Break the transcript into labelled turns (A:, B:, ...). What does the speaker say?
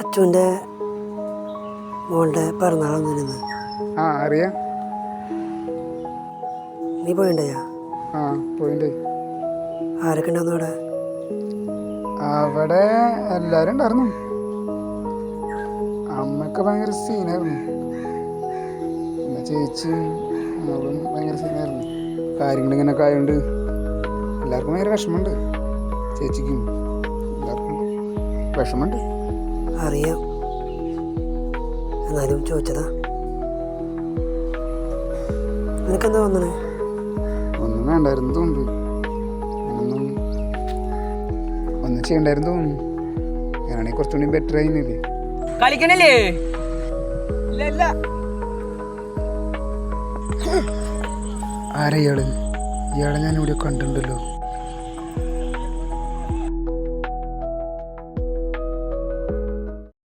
A: അച്ഛൻ്റെ മോളുടെ പിറന്നാളൊന്നിരുന്ന്.
B: ആ അറിയാം.
A: നീ പോയിണ്ടയാ?
B: ആ പോയിണ്ട്.
A: ആരൊക്കെ ഉണ്ടായിരുന്നു അവിടെ?
B: അവിടെ എല്ലാവരും ഉണ്ടായിരുന്നു. അമ്മക്ക് ഭയങ്കര സീനായിരുന്നു, പിന്നെ ചേച്ചിയും അവളും ഭയങ്കര സീനായിരുന്നു. കാര്യങ്ങൾ ഇങ്ങനെയൊക്കെ ആയതുകൊണ്ട് എല്ലാവർക്കും ഭയങ്കര വിഷമമുണ്ട്. ചേച്ചിക്കും എല്ലാവർക്കും വിഷമമുണ്ട്.
A: അറിയാം, എന്നാലും ചോദിച്ചതാ. നിനക്കെന്താ വന്നണേ?
B: ഒന്നും വേണ്ടായിരുന്നു തോന്നുന്നു, ഒന്നും ചെയ്യണ്ടായിരുന്നു തോന്നുന്നു. ഞാനാണെങ്കിൽ കുറച്ചുകൂടി ബെറ്റർ ആയിരുന്നില്ലേ.
C: കളിക്കണില്ലേ?
B: ആരാ ഇയാള്? ഇയാളെ ഞാൻ ഇവിടെ കണ്ടിട്ടുണ്ടല്ലോ.